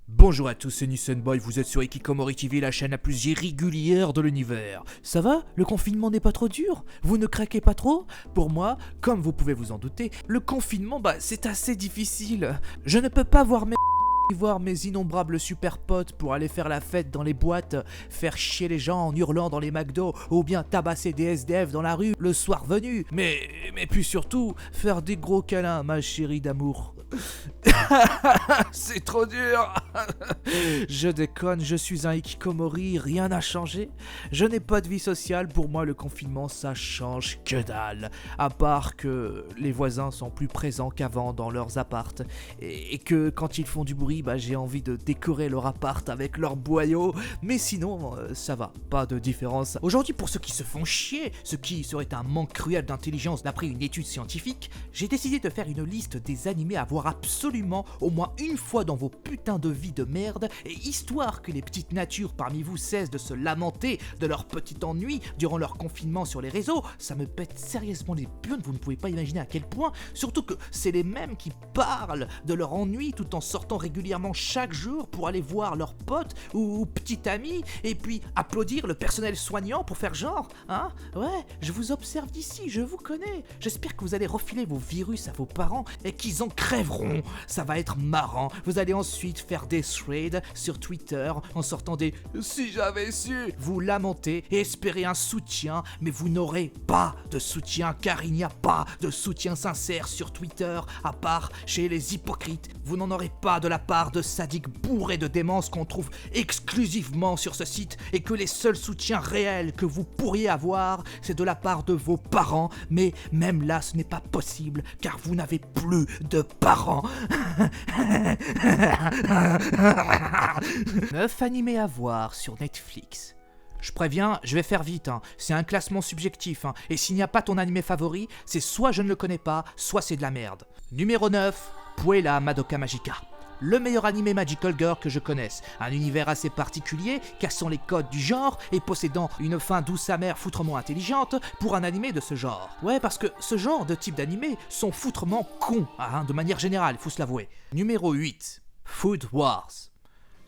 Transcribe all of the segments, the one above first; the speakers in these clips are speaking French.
Bonjour à tous, c'est Nissenboy, vous êtes sur Ikikomori TV, la chaîne la plus irrégulière de l'univers. Ça va? Le confinement n'est pas trop dur? Vous ne craquez pas trop? Pour moi, comme vous pouvez vous en douter, le confinement, c'est assez difficile. Je ne peux pas voir mes innombrables super potes pour aller faire la fête dans les boîtes, faire chier les gens en hurlant dans les McDo, ou bien tabasser des SDF dans la rue le soir venu. Mais puis surtout, faire des gros câlins, ma chérie d'amour. C'est trop dur. Je déconne, je suis un Ikikomori, rien n'a changé. Je n'ai pas de vie sociale, pour moi le confinement ça change que dalle. À part que les voisins sont plus présents qu'avant dans leurs appartes. Et que quand ils font du bruit, j'ai envie de décorer leur appart avec leurs boyaux. Mais sinon, ça va, pas de différence. Aujourd'hui, pour ceux qui se font chier, ce qui serait un manque cruel d'intelligence d'après une étude scientifique, j'ai décidé de faire une liste des animés à voir absolument au moins une fois dans vos putains de vies de merde, et histoire que les petites natures parmi vous cessent de se lamenter de leur petit ennui durant leur confinement sur les réseaux. Ça me pète sérieusement les burnes, vous ne pouvez pas imaginer à quel point, surtout que c'est les mêmes qui parlent de leur ennui tout en sortant régulièrement chaque jour pour aller voir leurs potes ou petits amis et puis applaudir le personnel soignant pour faire genre, hein? Ouais, je vous observe d'ici, je vous connais. J'espère que vous allez refiler vos virus à vos parents et qu'ils en crèveront. Ça va être marrant. Vous allez ensuite faire des threads sur Twitter en sortant des « si j'avais su », vous lamenter et espérer un soutien, mais vous n'aurez pas de soutien car il n'y a pas de soutien sincère sur Twitter à part chez les hypocrites. Vous n'en aurez pas de la part de sadiques bourrés de démence qu'on trouve exclusivement sur ce site et que les seuls soutiens réels que vous pourriez avoir, c'est de la part de vos parents, mais même là ce n'est pas possible car vous n'avez plus de parents. 9 animés à voir sur Netflix. Je préviens, je vais faire vite, c'est un classement subjectif, et s'il n'y a pas ton animé favori, c'est soit je ne le connais pas, soit c'est de la merde. Numéro 9, Puella Madoka Magica. Le meilleur animé Magical Girl que je connaisse. Un univers assez particulier, cassant les codes du genre et possédant une fin douce amère foutrement intelligente pour un animé de ce genre. Ouais, parce que ce genre de type d'animé sont foutrement cons, de manière générale, faut se l'avouer. Numéro 8, Food Wars.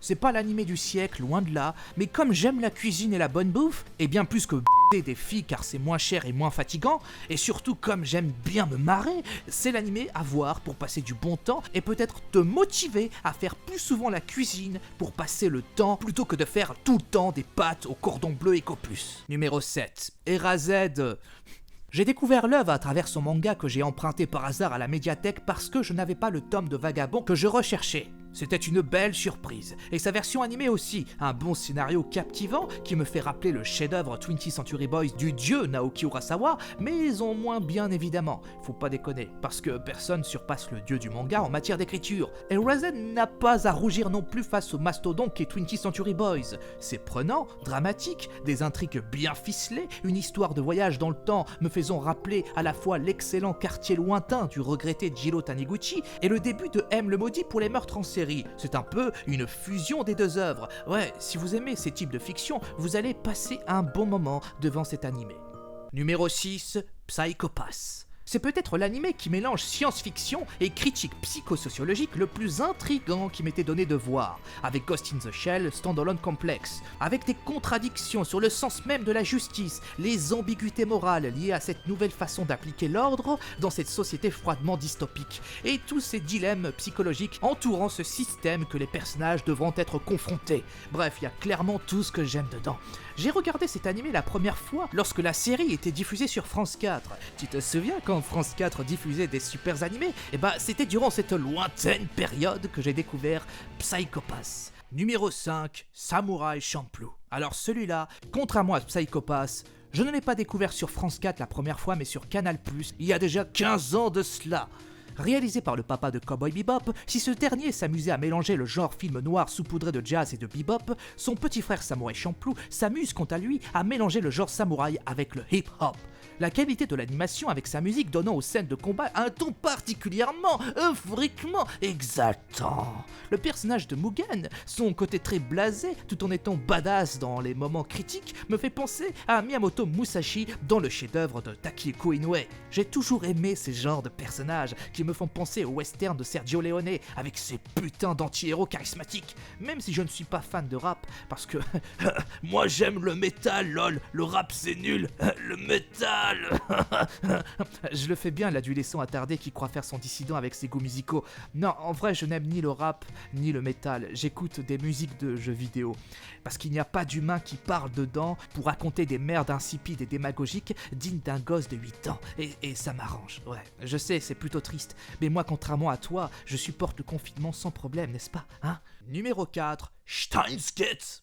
C'est pas l'animé du siècle, loin de là, mais comme j'aime la cuisine et la bonne bouffe, et bien plus que des filles car c'est moins cher et moins fatigant, et surtout comme j'aime bien me marrer, c'est l'animé à voir pour passer du bon temps et peut-être te motiver à faire plus souvent la cuisine pour passer le temps plutôt que de faire tout le temps des pâtes au cordon bleu et Copus. Numéro 7, Eraser. J'ai découvert l'œuvre à travers son manga que j'ai emprunté par hasard à la médiathèque parce que je n'avais pas le tome de Vagabond que je recherchais. C'était une belle surprise, et sa version animée aussi, un bon scénario captivant qui me fait rappeler le chef-d'œuvre 20th Century Boys du dieu Naoki Urasawa, mais en moins bien évidemment, faut pas déconner, parce que personne surpasse le dieu du manga en matière d'écriture, et Razen n'a pas à rougir non plus face au mastodonte qu'est 20th Century Boys. C'est prenant, dramatique, des intrigues bien ficelées, une histoire de voyage dans le temps me faisant rappeler à la fois l'excellent quartier lointain du regretté Jiro Taniguchi et le début de M le maudit pour les meurtres en série. C'est un peu une fusion des deux œuvres. Ouais, si vous aimez ces types de fiction, vous allez passer un bon moment devant cet animé. Numéro 6, Psycho Pass. C'est peut-être l'animé qui mélange science-fiction et critique psychosociologique le plus intriguant qui m'était donné de voir, avec Ghost in the Shell, Standalone Complex, avec des contradictions sur le sens même de la justice, les ambiguïtés morales liées à cette nouvelle façon d'appliquer l'ordre dans cette société froidement dystopique, et tous ces dilemmes psychologiques entourant ce système que les personnages devront être confrontés. Bref, il y a clairement tout ce que j'aime dedans. J'ai regardé cet animé la première fois lorsque la série était diffusée sur France 4. Tu te souviens quand France 4 diffusait des super animés? C'était durant cette lointaine période que j'ai découvert Psycho Pass. Numéro 5, Samurai Champloo. Alors celui-là, contrairement à Psycho Pass, je ne l'ai pas découvert sur France 4 la première fois mais sur Canal+, il y a déjà 15 ans de cela. Réalisé par le papa de Cowboy Bebop, si ce dernier s'amusait à mélanger le genre film noir saupoudré de jazz et de bebop, son petit frère Samurai Champloo s'amuse quant à lui à mélanger le genre samouraï avec le hip-hop. La qualité de l'animation avec sa musique donnant aux scènes de combat un ton particulièrement, euphoriquement exaltant. Le personnage de Mugen, son côté très blasé tout en étant badass dans les moments critiques, me fait penser à Miyamoto Musashi dans le chef-d'œuvre de Takehiko Inoue. J'ai toujours aimé ces genres de personnages qui me font penser au western de Sergio Leone avec ses putains d'anti-héros charismatiques. Même si je ne suis pas fan de rap, parce que moi j'aime le métal, lol, le rap c'est nul, le métal. Je le fais bien l'adolescent attardé qui croit faire son dissident avec ses goûts musicaux. Non, en vrai je n'aime ni le rap ni le métal, j'écoute des musiques de jeux vidéo. Parce qu'il n'y a pas d'humain qui parle dedans pour raconter des merdes insipides et démagogiques dignes d'un gosse de 8 ans. Et ça m'arrange, ouais. Je sais, c'est plutôt triste, mais moi, contrairement à toi, je supporte le confinement sans problème, n'est-ce pas, hein? Numéro 4, Steins Gate.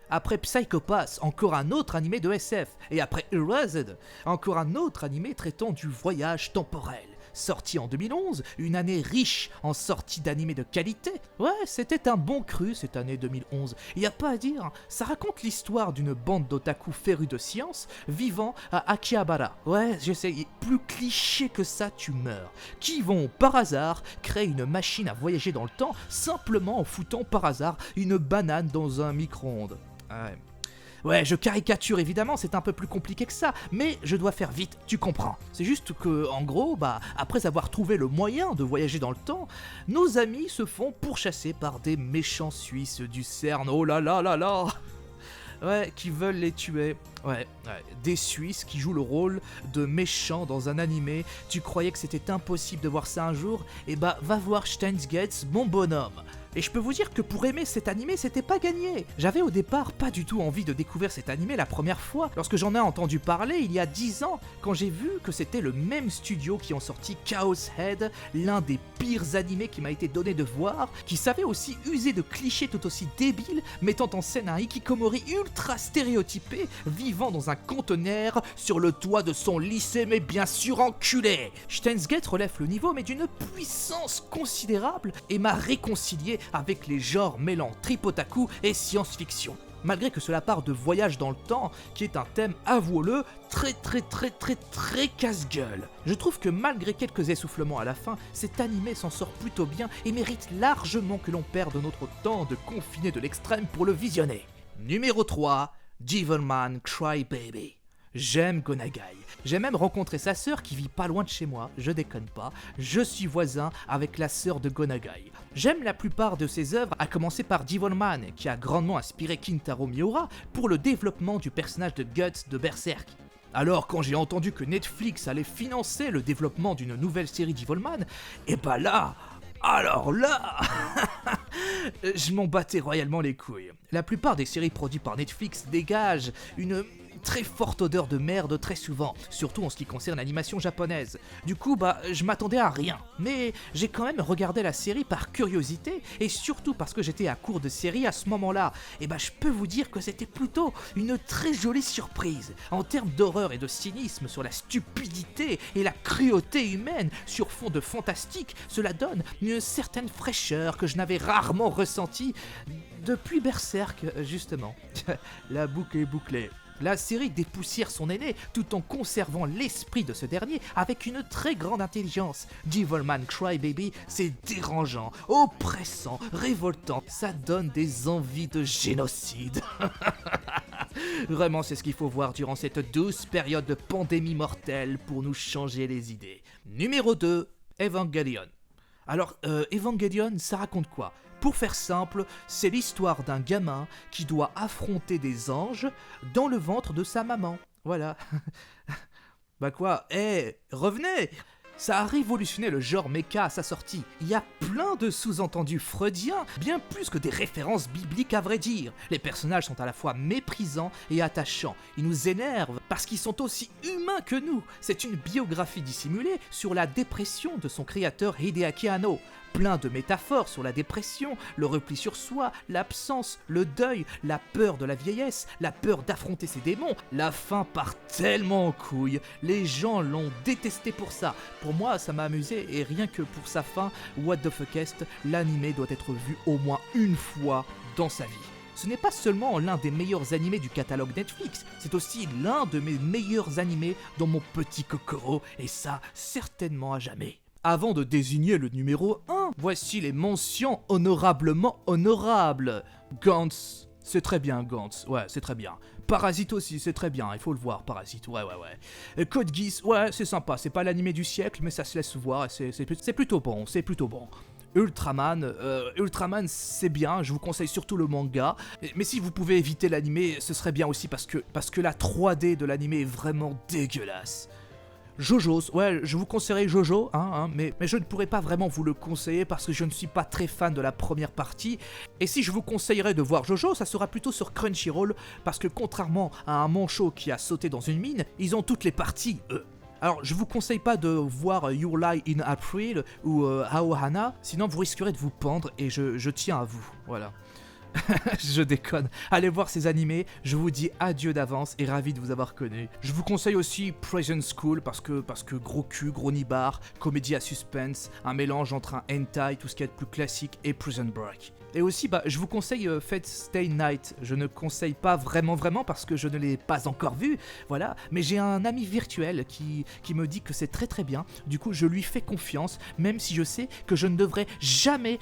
Après Psycho Pass, encore un autre animé de SF. Et après Erased, encore un autre animé traitant du voyage temporel. Sorti en 2011, une année riche en sorties d'animés de qualité. Ouais, c'était un bon cru cette année 2011. Y a pas à dire, ça raconte l'histoire d'une bande d'otaku férus de science vivant à Akihabara. Ouais, je sais, plus cliché que ça, tu meurs. Qui vont, par hasard, créer une machine à voyager dans le temps simplement en foutant par hasard une banane dans un micro-ondes. Ouais, je caricature évidemment, c'est un peu plus compliqué que ça, mais je dois faire vite, tu comprends. C'est juste que, en gros, après avoir trouvé le moyen de voyager dans le temps, nos amis se font pourchasser par des méchants Suisses du CERN, oh là là là là. Ouais, qui veulent les tuer. Ouais, des Suisses qui jouent le rôle de méchants dans un animé. Tu croyais que c'était impossible de voir ça un jour? Eh va voir Steins Gate, mon bonhomme. Et je peux vous dire que pour aimer cet animé, c'était pas gagné. J'avais au départ pas du tout envie de découvrir cet animé la première fois, lorsque j'en ai entendu parler il y a 10 ans, quand j'ai vu que c'était le même studio qui ont sorti Chaos Head, l'un des pires animés qui m'a été donné de voir, qui savait aussi user de clichés tout aussi débiles, mettant en scène un hikikomori ultra stéréotypé, vivant dans un conteneur sur le toit de son lycée, mais bien sûr enculé. Steins Gate relève le niveau, mais d'une puissance considérable, et m'a réconcilié avec les genres mêlant trip otaku et science-fiction. Malgré que cela part de voyage dans le temps, qui est un thème, avouons-le, très casse-gueule. Je trouve que malgré quelques essoufflements à la fin, cet animé s'en sort plutôt bien et mérite largement que l'on perde notre temps de confiner de l'extrême pour le visionner. Numéro 3, Devilman Crybaby. J'aime Gonagai. J'ai même rencontré sa sœur qui vit pas loin de chez moi, je déconne pas. Je suis voisin avec la sœur de Gonagai. J'aime la plupart de ses œuvres, à commencer par Devilman, qui a grandement inspiré Kintaro Miura pour le développement du personnage de Guts de Berserk. Alors quand j'ai entendu que Netflix allait financer le développement d'une nouvelle série Devilman, et alors là, je m'en battais royalement les couilles. La plupart des séries produites par Netflix dégagent une très forte odeur de merde très souvent, surtout en ce qui concerne l'animation japonaise. Du coup, je m'attendais à rien. Mais j'ai quand même regardé la série par curiosité, et surtout parce que j'étais à court de série à ce moment-là. Et je peux vous dire que c'était plutôt une très jolie surprise. En termes d'horreur et de cynisme sur la stupidité et la cruauté humaine sur fond de fantastique, cela donne une certaine fraîcheur que je n'avais rarement ressentie depuis Berserk, justement. La boucle est bouclée. La série dépoussière son aîné tout en conservant l'esprit de ce dernier avec une très grande intelligence. Devilman Crybaby, c'est dérangeant, oppressant, révoltant, ça donne des envies de génocide. Vraiment, c'est ce qu'il faut voir durant cette douce période de pandémie mortelle pour nous changer les idées. Numéro 2, Evangelion. Alors, Evangelion, ça raconte quoi ? Pour faire simple, c'est l'histoire d'un gamin qui doit affronter des anges dans le ventre de sa maman. Voilà. Revenez! Ça a révolutionné le genre mecha à sa sortie. Il y a plein de sous-entendus freudiens, bien plus que des références bibliques à vrai dire. Les personnages sont à la fois méprisants et attachants. Ils nous énervent parce qu'ils sont aussi humains que nous. C'est une biographie dissimulée sur la dépression de son créateur Hideaki Anno. Plein de métaphores sur la dépression, le repli sur soi, l'absence, le deuil, la peur de la vieillesse, la peur d'affronter ses démons. La fin part tellement en couille, les gens l'ont détesté pour ça. Pour moi, ça m'a amusé et rien que pour sa fin, what the fuckest, l'animé doit être vu au moins une fois dans sa vie. Ce n'est pas seulement l'un des meilleurs animés du catalogue Netflix, c'est aussi l'un de mes meilleurs animés dans mon petit Kokoro, et ça, certainement à jamais. Avant de désigner le numéro 1, voici les mentions honorablement honorables. Gantz, C'est très bien, Gantz, ouais, c'est très bien. Parasite aussi, c'est très bien, il faut le voir, Parasite, ouais. Code Geass, ouais, c'est sympa, c'est pas l'animé du siècle, mais ça se laisse voir, c'est plutôt bon, c'est plutôt bon. Ultraman, c'est bien, je vous conseille surtout le manga, mais si vous pouvez éviter l'animé, ce serait bien aussi parce que la 3D de l'animé est vraiment dégueulasse. Jojo's, ouais, je vous conseillerais Jojo, mais je ne pourrais pas vraiment vous le conseiller parce que je ne suis pas très fan de la première partie. Et si je vous conseillerais de voir Jojo, ça sera plutôt sur Crunchyroll parce que contrairement à un manchot qui a sauté dans une mine, ils ont toutes les parties, eux. Alors, je vous conseille pas de voir Your Lie in April ou Aohana, sinon vous risquerez de vous pendre et je tiens à vous, voilà. Je déconne. Allez voir ces animés, je vous dis adieu d'avance et ravi de vous avoir connu. Je vous conseille aussi Prison School parce que gros cul, gros nibar, comédie à suspense, un mélange entre un hentai, tout ce qui est plus classique, et Prison Break. Et aussi, je vous conseille Fate Stay Night. Je ne conseille pas vraiment parce que je ne l'ai pas encore vu, voilà. Mais j'ai un ami virtuel qui me dit que c'est très très bien. Du coup, je lui fais confiance, même si je sais que je ne devrais jamais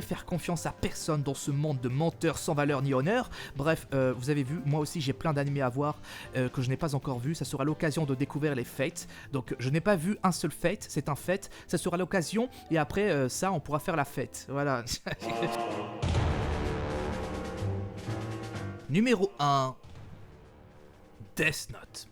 faire confiance à personne dans ce monde de menteurs sans valeur ni honneur. Bref, vous avez vu, moi aussi j'ai plein d'animés à voir que je n'ai pas encore vu. Ça sera l'occasion de découvrir les Fates. Donc, je n'ai pas vu un seul Fate, c'est un fait. Ça sera l'occasion et après ça, on pourra faire la fête. Voilà. Numéro 1, Death Note.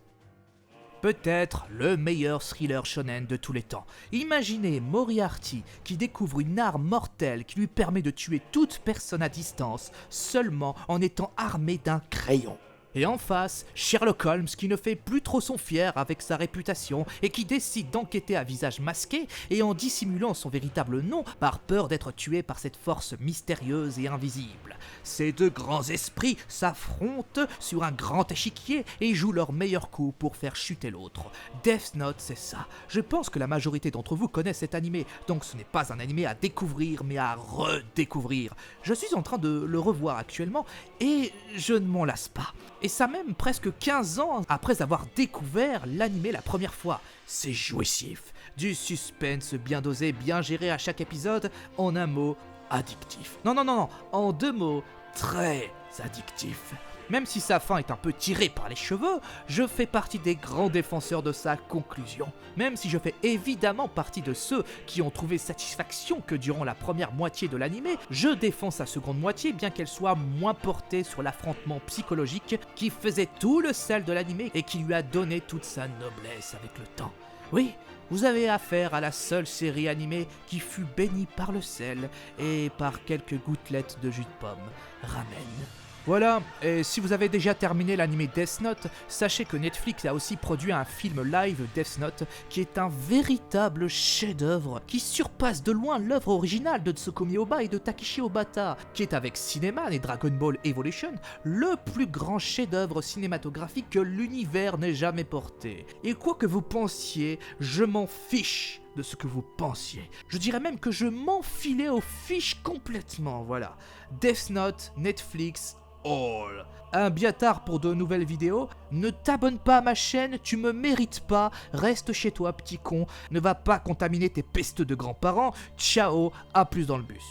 Peut-être le meilleur thriller shonen de tous les temps. Imaginez Moriarty qui découvre une arme mortelle qui lui permet de tuer toute personne à distance seulement en étant armé d'un crayon. Et en face, Sherlock Holmes qui ne fait plus trop son fier avec sa réputation et qui décide d'enquêter à visage masqué et en dissimulant son véritable nom par peur d'être tué par cette force mystérieuse et invisible. Ces deux grands esprits s'affrontent sur un grand échiquier et jouent leur meilleur coup pour faire chuter l'autre. Death Note, c'est ça. Je pense que la majorité d'entre vous connaissent cet animé, donc ce n'est pas un animé à découvrir mais à redécouvrir. Je suis en train de le revoir actuellement et je ne m'en lasse pas. Et ça même presque 15 ans après avoir découvert l'animé la première fois. C'est jouissif, du suspense bien dosé, bien géré à chaque épisode, en un mot, addictif. Non, en deux mots, très addictif. Même si sa fin est un peu tirée par les cheveux, je fais partie des grands défenseurs de sa conclusion. Même si je fais évidemment partie de ceux qui ont trouvé satisfaction que durant la première moitié de l'animé, je défends sa seconde moitié bien qu'elle soit moins portée sur l'affrontement psychologique qui faisait tout le sel de l'animé et qui lui a donné toute sa noblesse avec le temps. Oui, vous avez affaire à la seule série animée qui fut bénie par le sel et par quelques gouttelettes de jus de pomme, ramen. Voilà, et si vous avez déjà terminé l'anime Death Note, sachez que Netflix a aussi produit un film live Death Note qui est un véritable chef-d'œuvre qui surpasse de loin l'œuvre originale de Tsukuyomi Oba et de Takeshi Obata, qui est avec Cinéman et Dragon Ball Evolution le plus grand chef-d'œuvre cinématographique que l'univers n'ait jamais porté. Et quoi que vous pensiez, je m'en fiche de ce que vous pensiez. Je dirais même que je m'enfilais aux fiches complètement, voilà. Death Note, Netflix, all. Un biatard pour de nouvelles vidéos. Ne t'abonne pas à ma chaîne, tu me mérites pas. Reste chez toi, petit con. Ne va pas contaminer tes pestes de grands-parents. Ciao, à plus dans le bus.